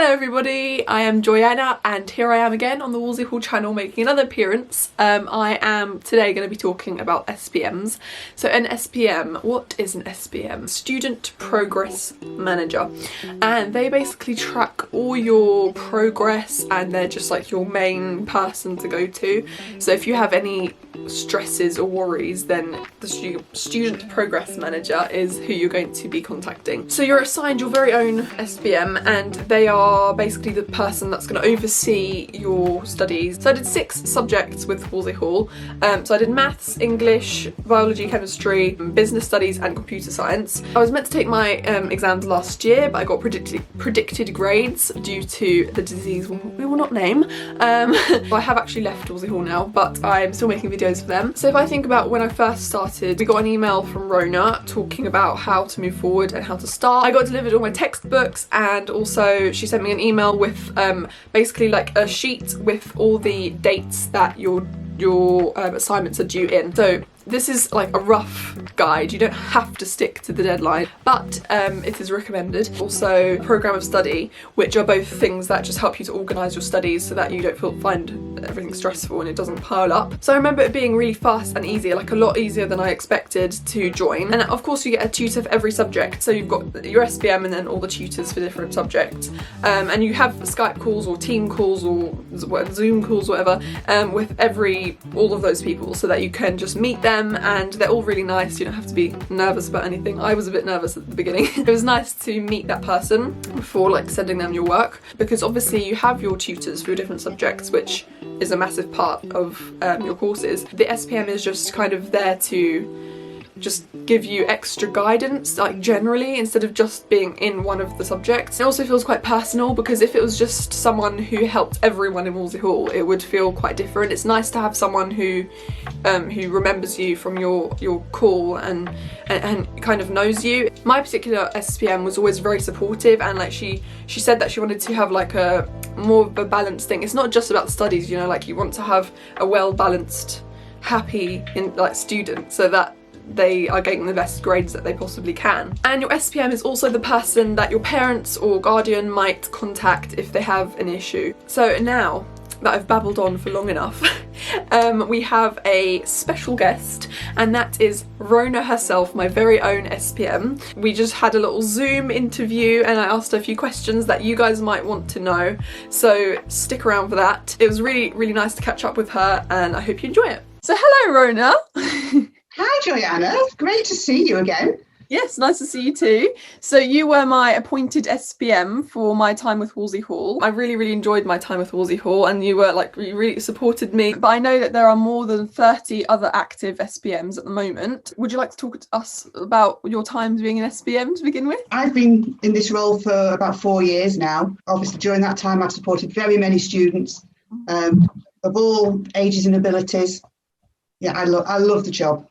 Hello everybody, I am Joyanna and here I am again on the Wolsey Hall channel making another appearance. I am today going to be talking about SPMs. So an SPM, what is an SPM? Student Progress Manager. And they basically track all your progress and they're just like your main person to go to. So if you have any stresses or worries, then the Student Progress Manager is who you're going to be contacting. So you're assigned your very own SPM and they are basically the person that's going to oversee your studies. So I did 6 subjects with Wolsey Hall. So I did maths, English, biology, chemistry, business studies and computer science. I was meant to take my exams last year, but I got predicted grades due to the disease we will not name. I have actually left Wolsey Hall now, but I'm still making videos for them. So if I think about when I first started, we got an email from Rona talking about how to move forward and how to start. I got delivered all my textbooks and also she sent me an email with basically like a sheet with all the dates that your assignments are due in. So this is like a rough guide, you don't have to stick to the deadline, but it is recommended. Also program of study, which are both things that just help you to organise your studies so that you don't find everything stressful and it doesn't pile up. So I remember it being really fast and easy, like a lot easier than I expected to join. And of course you get a tutor for every subject, so you've got your SPM and then all the tutors for different subjects. And you have Skype calls or team calls or Zoom calls, whatever, with all of those people so that you can just meet them. And they're all really nice, you don't have to be nervous about anything. I was a bit nervous at the beginning. It was nice to meet that person before like sending them your work, because obviously you have your tutors for your different subjects, which is a massive part of your courses. The SPM is just kind of there to just give you extra guidance, like generally, instead of just being in one of the subjects. It also feels quite personal, because if it was just someone who helped everyone in Wolsey Hall, it would feel quite different. It's nice to have someone who remembers you from your call and kind of knows you. My particular SPM was always very supportive, and like she said that she wanted to have like a more of a balanced thing. It's not just about the studies, you know, like you want to have a well-balanced, happy student so that they are getting the best grades that they possibly can. And your SPM is also the person that your parents or guardian might contact if they have an issue. So now that I've babbled on for long enough, we have a special guest, and that is Rona herself, my very own SPM. We just had a little Zoom interview and I asked her a few questions that you guys might want to know, so stick around for that. It was really, really nice to catch up with her and I hope you enjoy it. So hello Rona. Hi Joyanna, great to see you again. Yes, nice to see you too. So you were my appointed SPM for my time with Wolsey Hall. I really, really enjoyed my time with Wolsey Hall and you really supported me. But I know that there are more than 30 other active SPMs at the moment. Would you like to talk to us about your times being an SPM to begin with? I've been in this role for about 4 years now. Obviously during that time I've supported very many students of all ages and abilities. Yeah, I love the job.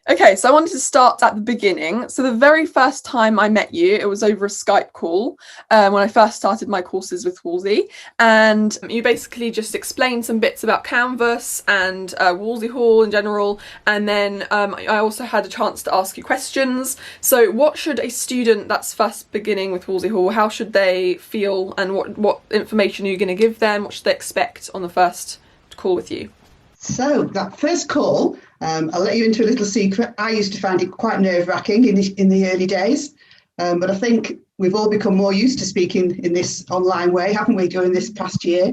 Okay, so I wanted to start at the beginning. So the very first time I met you, it was over a Skype call when I first started my courses with Wolsey, and you basically just explained some bits about Canvas and Wolsey Hall in general, and then I also had a chance to ask you questions. So what should a student that's first beginning with Wolsey Hall, how should they feel, and what information are you going to give them? What should they expect on the first call with you? So that first call, I'll let you into a little secret. I used to find it quite nerve-wracking in the early days, but I think we've all become more used to speaking in this online way, haven't we, during this past year?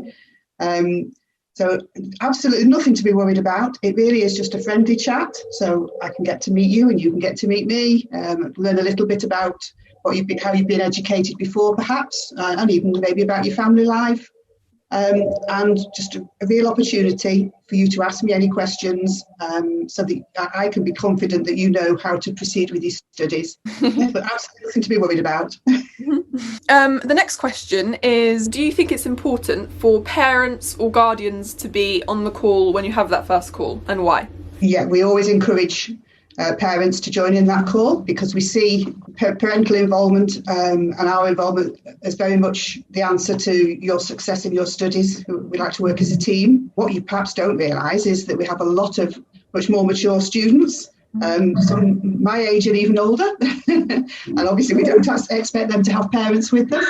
So absolutely nothing to be worried about. It really is just a friendly chat, so I can get to meet you and you can get to meet me, learn a little bit about how you've been educated before, perhaps, and even maybe about your family life. And just a real opportunity for you to ask me any questions so that I can be confident that you know how to proceed with your studies. But absolutely nothing to be worried about. The next question is, do you think it's important for parents or guardians to be on the call when you have that first call, and why? Yeah, we always encourage parents to join in that call, because we see parental involvement and our involvement as very much the answer to your success in your studies. We like to work as a team. What you perhaps don't realise is that we have a lot of much more mature students Some my age and even older. And obviously we don't expect them to have parents with them.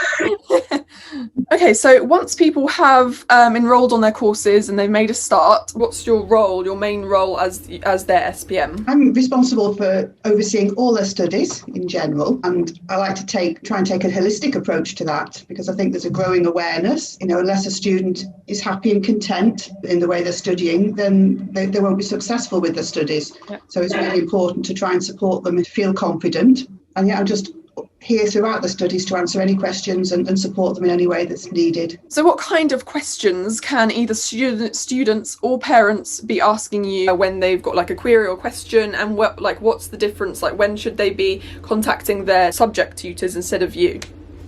Okay, so once people have enrolled on their courses and they've made a start, what's your role, your main role as their SPM? I'm responsible for overseeing all their studies in general, and I like to try and take a holistic approach to that, because I think there's a growing awareness. Unless a student is happy and content in the way they're studying, then they won't be successful with their studies. Yeah. So it's really important to try and support them and feel confident. And I'm just here throughout the studies to answer any questions and support them in any way that's needed. So what kind of questions can either students or parents be asking you when they've got a query or question, and what's the difference? When should they be contacting their subject tutors instead of you?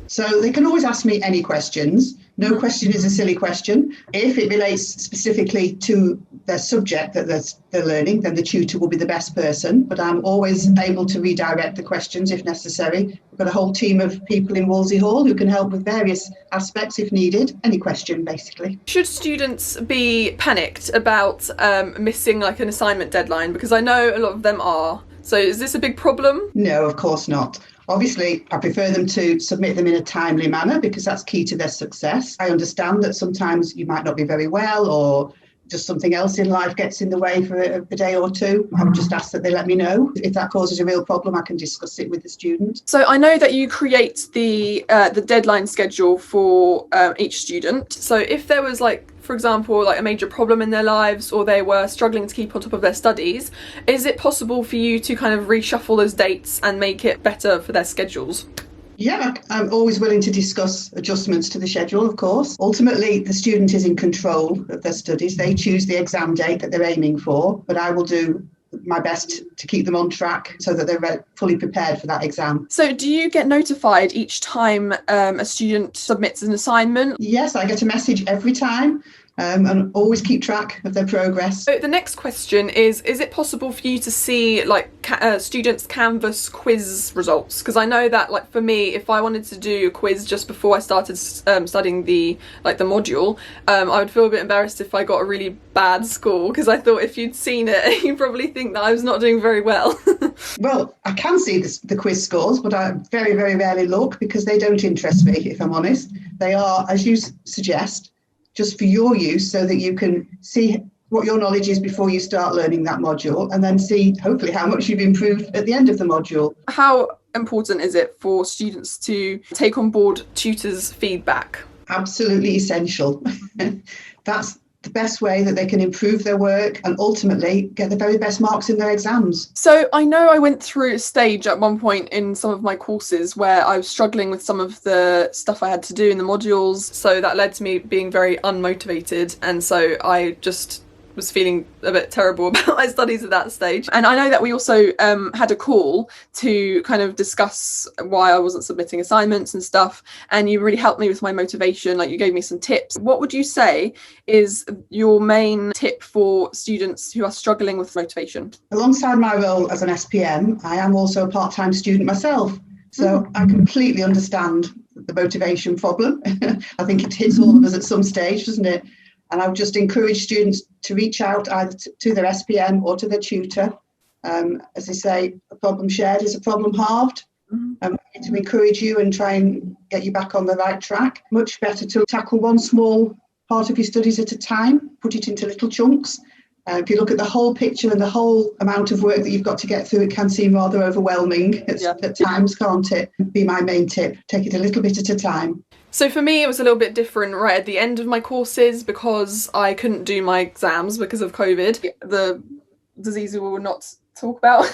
So they can always ask me any questions. No question is a silly question. If it relates specifically to their subject that they're learning, then the tutor will be the best person. But I'm always able to redirect the questions if necessary. We've got a whole team of people in Wolsey Hall who can help with various aspects if needed. Any question, basically. Should students be panicked about missing an assignment deadline? Because I know a lot of them are. So is this a big problem? No, of course not. Obviously, I prefer them to submit them in a timely manner because that's key to their success. I understand that sometimes you might not be very well, or just something else in life gets in the way for a day or two. I would just ask that they let me know. If that causes a real problem, I can discuss it with the student. So I know that you create the deadline schedule for each student. So if there was for example, a major problem in their lives, or they were struggling to keep on top of their studies, is it possible for you to kind of reshuffle those dates and make it better for their schedules? Yeah, I'm always willing to discuss adjustments to the schedule, of course. Ultimately, the student is in control of their studies. They choose the exam date that they're aiming for, but I will do my best to keep them on track so that they're fully prepared for that exam. So do you get notified each time a student submits an assignment? Yes, I get a message every time. And always keep track of their progress. So the next question is it possible for you to see students' Canvas quiz results? Because I know that for me, if I wanted to do a quiz just before I started studying the module, I would feel a bit embarrassed if I got a really bad score, because I thought if you'd seen it, you'd probably think that I was not doing very well. Well, I can see the quiz scores, but I very, very rarely look because they don't interest me, if I'm honest. They are, as you suggest, just for your use, so that you can see what your knowledge is before you start learning that module, and then see hopefully how much you've improved at the end of the module. How important is it for students to take on board tutors' feedback? Absolutely essential. That's the best way that they can improve their work and ultimately get the very best marks in their exams. So I know I went through a stage at one point in some of my courses where I was struggling with some of the stuff I had to do in the modules, so that led to me being very unmotivated, and so I just was feeling a bit terrible about my studies at that stage. And I know that we also had a call to kind of discuss why I wasn't submitting assignments and stuff, and you really helped me with my motivation. You gave me some tips. What would you say is your main tip for students who are struggling with motivation? Alongside my role as an SPM, I am also a part-time student myself, so I completely understand the motivation problem. I think it hits all of us at some stage, doesn't it? And I would just encourage students to reach out either to their SPM or to their tutor. As they say, a problem shared is a problem halved. To encourage you and try and get you back on the right track. Much better to tackle one small part of your studies at a time, put it into little chunks. If you look at the whole picture and the whole amount of work that you've got to get through, it can seem rather overwhelming at times, can't it? Be my main tip. Take it a little bit at a time. So for me, it was a little bit different right at the end of my courses because I couldn't do my exams because of COVID. The disease we will not talk about.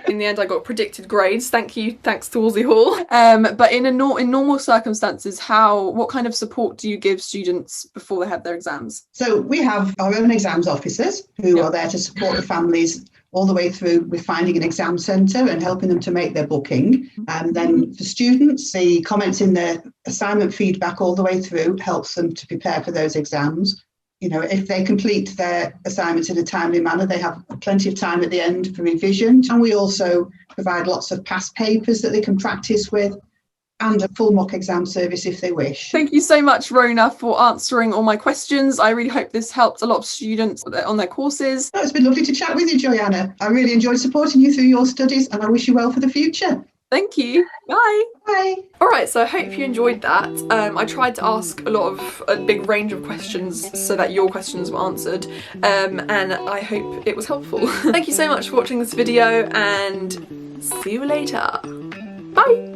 In the end, I got predicted grades. Thanks to Wolsey Hall. But in normal circumstances, what kind of support do you give students before they have their exams? So we have our own exams officers who are there to support the families all the way through with finding an exam centre and helping them to make their booking. And then for students, the comments in their assignment feedback all the way through helps them to prepare for those exams. If they complete their assignments in a timely manner, they have plenty of time at the end for revision. And we also provide lots of past papers that they can practice with. and a full mock exam service if they wish. Thank you so much, Rona, for answering all my questions. I really hope this helped a lot of students on their courses. Oh, it's been lovely to chat with you, Joanna. I really enjoyed supporting you through your studies, and I wish you well for the future. Thank you. Bye. Bye. Alright, so I hope you enjoyed that. I tried to ask a big range of questions so that your questions were answered, and I hope it was helpful. Thank you so much for watching this video, and see you later. Bye.